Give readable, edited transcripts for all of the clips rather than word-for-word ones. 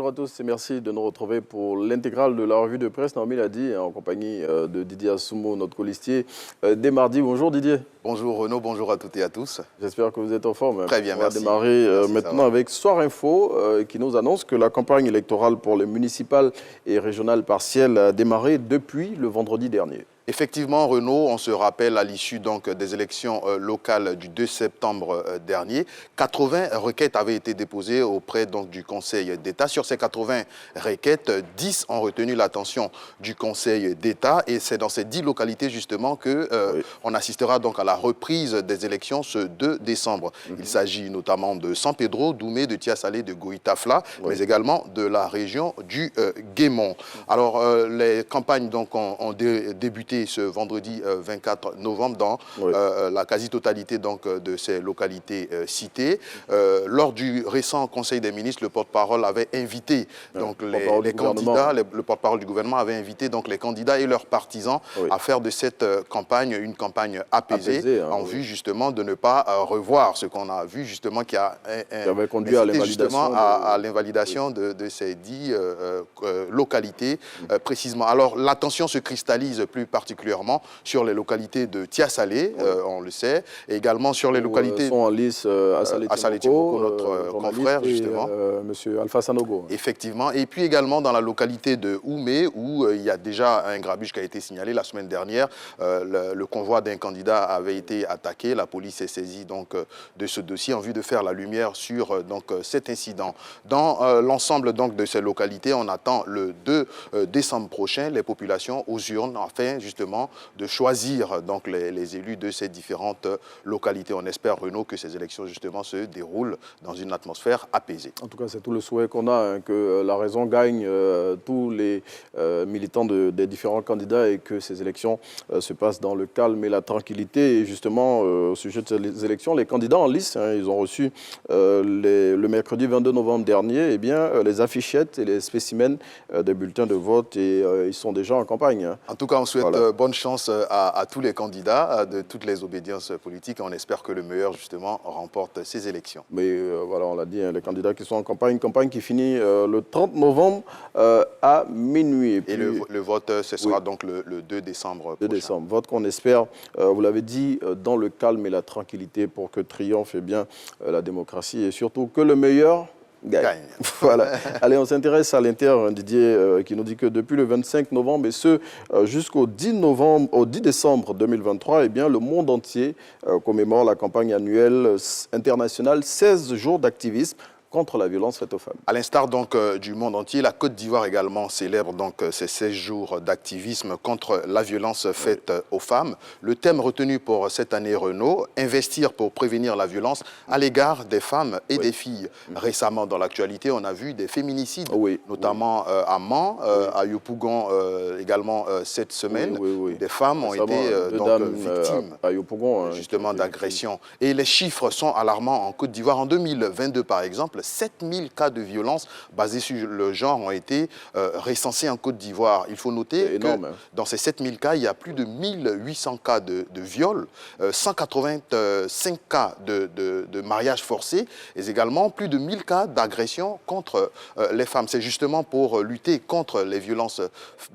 bonjour à tous et merci de nous retrouver pour l'intégrale de la revue de presse. Naomi l'a dit, en compagnie de Didier Assoumo, notre colistier, dès mardi. Bonjour Didier. Bonjour Renaud, bonjour à toutes et à tous. J'espère que vous êtes en forme. Très bien, merci. On va démarrer maintenant avec Soir Info qui nous annonce que la campagne électorale pour les municipales et régionales partielles a démarré depuis le vendredi dernier. Effectivement, Renaud, on se rappelle à l'issue des élections locales du 2 septembre dernier, 80 requêtes avaient été déposées auprès du Conseil d'État. Sur ces 80 requêtes, 10 ont retenu l'attention du Conseil d'État et c'est dans ces 10 localités justement que on assistera à la reprise des élections ce 2 décembre. Il s'agit notamment de San Pedro, d'Oumé, de Tiasalé, de Goïtafla, mais également de la région du Guémont. Alors, les campagnes ont débuté ce vendredi 24 novembre dans la quasi-totalité de ces localités citées. Lors du récent Conseil des ministres, le porte-parole avait invité les candidats, le porte-parole du gouvernement avait invité les candidats et leurs partisans à faire de cette campagne une campagne apaisée en vue justement de ne pas revoir ce qu'on a vu justement qui avait conduit à l'invalidation de ces 10 localités précisément. Alors l'attention se cristallise plus particulièrement sur les localités de Tiasalé, on le sait, et également sur les localités... sont en lice à Salé-Timoko, notre confrère, justement. Monsieur Alpha Sanogo. Effectivement. Et puis également dans la localité de Oumé, où il y a déjà un grabuge qui a été signalé la semaine dernière. Le convoi d'un candidat avait été attaqué. La police est saisie de ce dossier en vue de faire la lumière sur cet incident. Dans l'ensemble de ces localités, on attend le 2 décembre prochain les populations aux urnes afin justement de choisir les élus de ces différentes localités. On espère, Renaud, que ces élections justement se déroulent dans une atmosphère apaisée. En tout cas, c'est tout le souhait qu'on a, que la raison gagne tous les militants des différents candidats et que ces élections se passent dans le calme et la tranquillité. Et justement, au sujet de ces élections, les candidats en lice, ils ont reçu le mercredi 22 novembre dernier les affichettes et les spécimens des bulletins de vote et ils sont déjà en campagne. En tout cas, on souhaite bonne chance à tous les candidats de toutes les obédiences politiques et on espère que le meilleur, justement, remporte ces élections. Mais voilà, on l'a dit, les candidats qui sont en campagne qui finit le 30 novembre à minuit. Et le vote, ce sera le 2 décembre prochain. 2 décembre, vote qu'on espère, vous l'avez dit, dans le calme et la tranquillité pour que triomphe la démocratie et surtout que le meilleur gagne. Voilà. Allez, on s'intéresse à l'Inter, Didier, qui nous dit que depuis le 25 novembre et ce jusqu'au 10 décembre 2023, le monde entier commémore la campagne annuelle internationale 16 jours d'activisme contre la violence faite aux femmes. À l'instar du monde entier, la Côte d'Ivoire également célèbre ces 16 jours d'activisme contre la violence faite aux femmes. Le thème retenu pour cette année, Renaud, investir pour prévenir la violence à l'égard des femmes et des filles. Récemment, dans l'actualité, on a vu des féminicides, notamment à Mans, à Yopougon également cette semaine. Des femmes ont été victimes à Yopougon, justement d'agressions. Et les chiffres sont alarmants en Côte d'Ivoire. En 2022, par exemple, 7000 cas de violence basés sur le genre ont été recensés en Côte d'Ivoire. Il faut noter que dans ces 7000 cas, il y a plus de 1800 cas de viol, 185 cas de mariage forcé et également plus de 1000 cas d'agression contre les femmes. C'est justement pour lutter contre les violences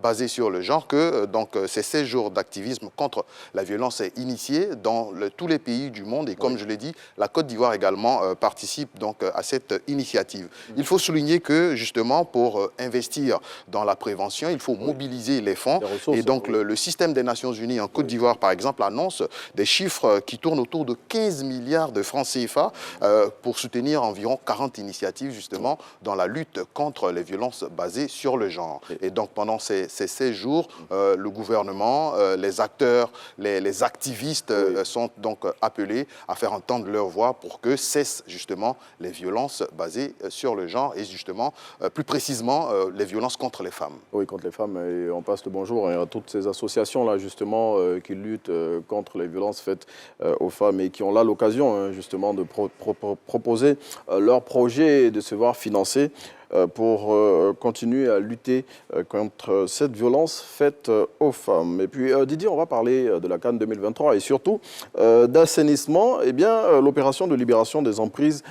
basées sur le genre que ces 16 jours d'activisme contre la violence est initié dans tous les pays du monde. Et comme je l'ai dit, la Côte d'Ivoire également participe à cette initiative. Il faut souligner que, justement, pour investir dans la prévention, il faut mobiliser les fonds. Et donc, le système des Nations Unies en Côte d'Ivoire, par exemple, annonce des chiffres qui tournent autour de 15 milliards de francs CFA pour soutenir environ 40 initiatives, justement, dans la lutte contre les violences basées sur le genre. Et donc, pendant ces 16 jours, le gouvernement, les acteurs, les activistes sont donc appelés à faire entendre leur voix pour que cessent, justement, les violences basées sur le genre et justement, plus précisément, les violences contre les femmes. Oui, contre les femmes. Et on passe le bonjour à toutes ces associations-là, justement, qui luttent contre les violences faites aux femmes et qui ont là l'occasion, justement, de proposer leur projet et de se voir financer pour continuer à lutter contre cette violence faite aux femmes. Et puis, Didier, on va parler de la CAN 2023 et surtout d'assainissement. Eh bien, l'opération de libération des emprises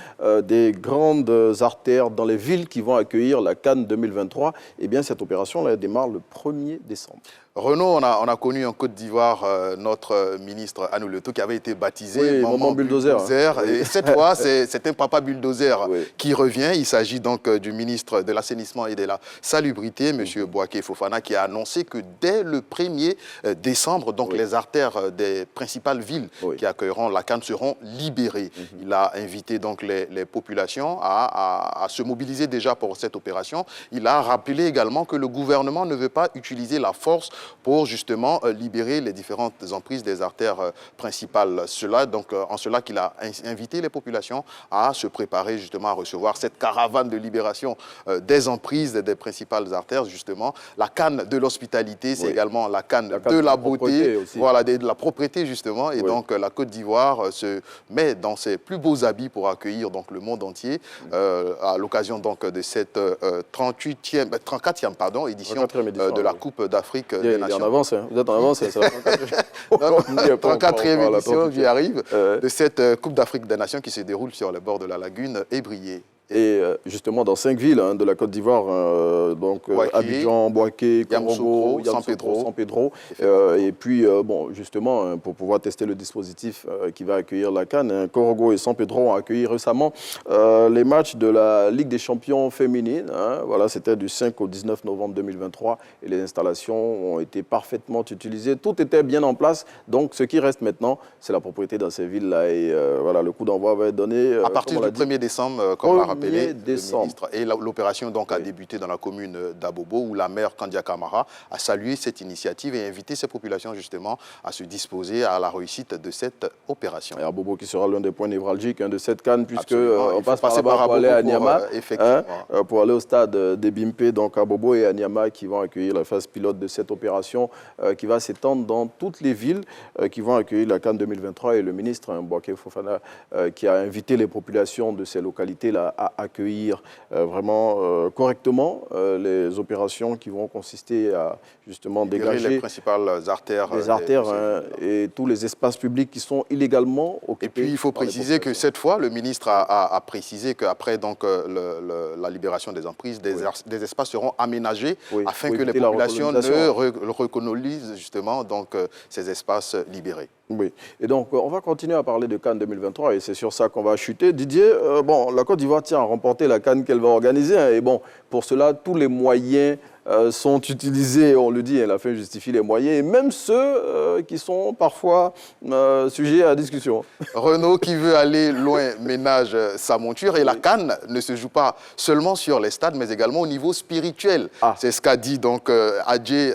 des grandes artères dans les villes qui vont accueillir la CAN 2023, eh bien, cette opération là, démarre le 1er décembre. Renaud, on a connu en Côte d'Ivoire notre ministre Anou Leto qui avait été baptisé Maman Bulldozer. Hein. Et cette fois, c'est un papa bulldozer qui revient. Il s'agit donc du ministre de l'Assainissement et de la Salubrité, M. Boaké Fofana, qui a annoncé que dès le 1er décembre, donc les artères des principales villes qui accueilleront la CAN seront libérées. Il a invité donc les populations à se mobiliser déjà pour cette opération. Il a rappelé également que le gouvernement ne veut pas utiliser la force pour justement libérer les différentes emprises des artères principales. En cela qu'il a invité les populations à se préparer justement à recevoir cette caravane de libération des emprises des principales artères, justement. La CAN de l'hospitalité, c'est également la CAN de la beauté, voilà, de la propreté justement. Et donc la Côte d'Ivoire se met dans ses plus beaux habits pour accueillir donc le monde entier à l'occasion donc de cette 34e édition de la Coupe d'Afrique. Il est en avance, hein. Vous êtes en avance, c'est la 34e édition qui arrive de cette Coupe d'Afrique des Nations qui se déroule sur les bords de la lagune Ébrié. Et justement, dans 5 villes de la Côte d'Ivoire, Abidjan, Boaké, Korogo, Yamoussoukro, San Pedro. Et puis, justement, pour pouvoir tester le dispositif qui va accueillir la CAN, Korogo et San Pedro ont accueilli récemment les matchs de la Ligue des champions féminines. Voilà, c'était du 5 au 19 novembre 2023 et les installations ont été parfaitement utilisées. Tout était bien en place. Donc, ce qui reste maintenant, c'est la propriété dans ces villes-là. Et voilà, le coup d'envoi va être donné à partir du 1er décembre, comme l'a rappelé le ministre. Et l'opération donc a débuté dans la commune d'Abobo, où la maire Kandia Kamara a salué cette initiative et invité ces populations justement à se disposer à la réussite de cette opération. Et Abobo qui sera l'un des points névralgiques de cette CAN, puisque on passe par là-bas pour aller à Niama, pour aller au stade des Bimpe, donc Abobo et à Niama qui vont accueillir la phase pilote de cette opération qui va s'étendre dans toutes les villes qui vont accueillir la CAN 2023. Et le ministre Boaké Fofana qui a invité les populations de ces localités-là à accueillir vraiment correctement les opérations qui vont consister à justement dégager les principales artères, et tous les espaces publics qui sont illégalement occupés. Et puis il faut préciser que cette fois, le ministre a précisé qu'après donc la libération des emprises, des espaces seront aménagés afin que les populations ne reconnaissent justement donc ces espaces libérés. Oui, et donc on va continuer à parler de CAN 2023 et c'est sur ça qu'on va chuter. Didier, la Côte d'Ivoire tient à remporter la CAN qu'elle va organiser et bon, pour cela, tous les moyens sont utilisés, on le dit, la fin justifie les moyens, et même ceux qui sont parfois sujets à discussion. Renaud qui veut aller loin ménage sa monture, et la CAN ne se joue pas seulement sur les stades, mais également au niveau spirituel. C'est ce qu'a dit donc Adjé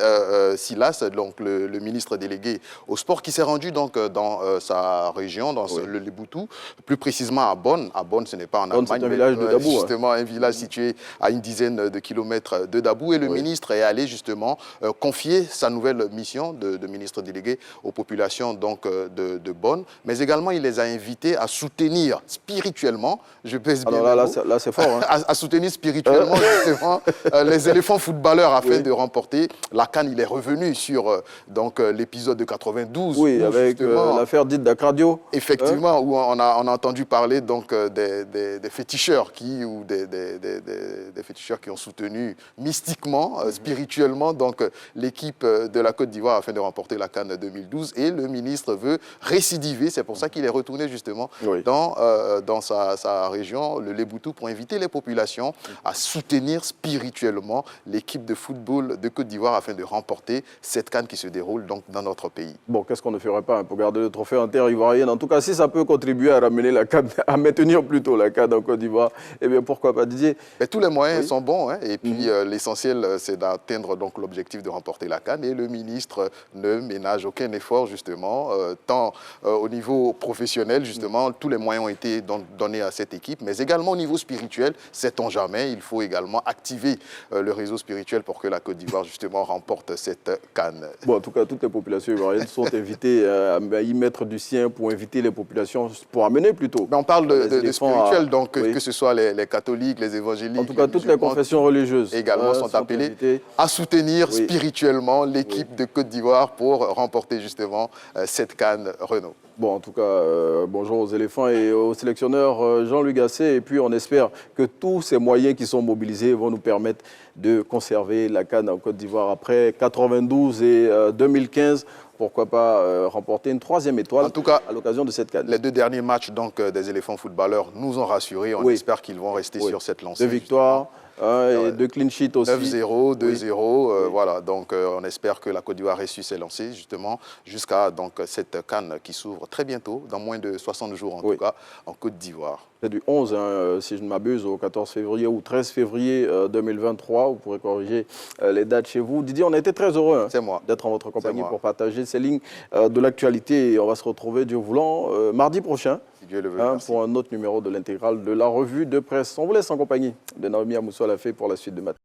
Silas, donc le ministre délégué au sport, qui s'est rendu donc dans sa région, dans le Leboutou, plus précisément à Bonn. À Bonn, ce n'est pas en Allemagne, c'est un village de Dabou, justement un village situé à une dizaine de kilomètres de Dabou, et le ministre est allé justement confier sa nouvelle mission de ministre délégué aux populations donc, de Bonn, mais également il les a invités à soutenir spirituellement, je pèse bien là c'est fort, à soutenir spirituellement justement les éléphants footballeurs afin de remporter la CAN. Il est revenu sur donc l'épisode de 92. Oui, avec l'affaire dite d'Akradio. Effectivement, où on a entendu parler donc des féticheurs des féticheurs qui ont soutenu mystiquement, spirituellement, donc l'équipe de la Côte d'Ivoire afin de remporter la CAN 2012. Et le ministre veut récidiver. C'est pour ça qu'il est retourné justement dans sa région, le Leboutou, pour inviter les populations à soutenir spirituellement l'équipe de football de Côte d'Ivoire afin de remporter cette CAN qui se déroule donc dans notre pays. Bon, qu'est-ce qu'on ne ferait pas pour garder le trophée en terre ivoirienne? En tout cas, si ça peut contribuer à ramener la CAN, à maintenir plutôt la CAN en Côte d'Ivoire, eh bien pourquoi pas, Didier? Mais tous les moyens sont bons, et puis l'essentiel c'est d'atteindre donc l'objectif de remporter la CAN. Et le ministre ne ménage aucun effort, justement, tant au niveau professionnel, justement, tous les moyens ont été donnés à cette équipe, mais également au niveau spirituel, sait-on jamais, il faut également activer le réseau spirituel pour que la Côte d'Ivoire, justement, remporte cette CAN. Bon, en tout cas, toutes les populations ivoiriennes sont invitées à y mettre du sien pour inviter les populations, pour amener plutôt. Mais on parle de spirituel, donc que ce soit les catholiques, les évangéliques. En tout cas, toutes les confessions religieuses également sont appelées à soutenir spirituellement l'équipe de Côte d'Ivoire pour remporter justement cette CAN Renaud. Bon, en tout cas, bonjour aux éléphants et au sélectionneur Jean-Luc Gasset. Et puis, on espère que tous ces moyens qui sont mobilisés vont nous permettre de conserver la CAN en Côte d'Ivoire après 92 et 2015. Pourquoi pas remporter une 3e étoile, en tout cas, à l'occasion de cette CAN. Les 2 derniers matchs donc, des éléphants footballeurs nous ont rassurés. On espère qu'ils vont rester sur cette lancée. 2 victoires. Et 2 clean sheets aussi. 9-0, 2-0, voilà. Donc, on espère que la Côte d'Ivoire réussit ses lancers, justement, jusqu'à cette CAN qui s'ouvre très bientôt, dans moins de 60 jours en tout cas, en Côte d'Ivoire. C'est du 11, si je ne m'abuse, au 14 février ou 13 février 2023. Vous pourrez corriger les dates chez vous. Didier, on a été très heureux d'être en votre compagnie pour partager ces lignes de l'actualité. Et on va se retrouver, Dieu voulant, mardi prochain. Dieu le veut, pour un autre numéro de l'intégrale de la revue de presse. On vous laisse en compagnie de Naomi Amousso-Lafay pour la suite de matin.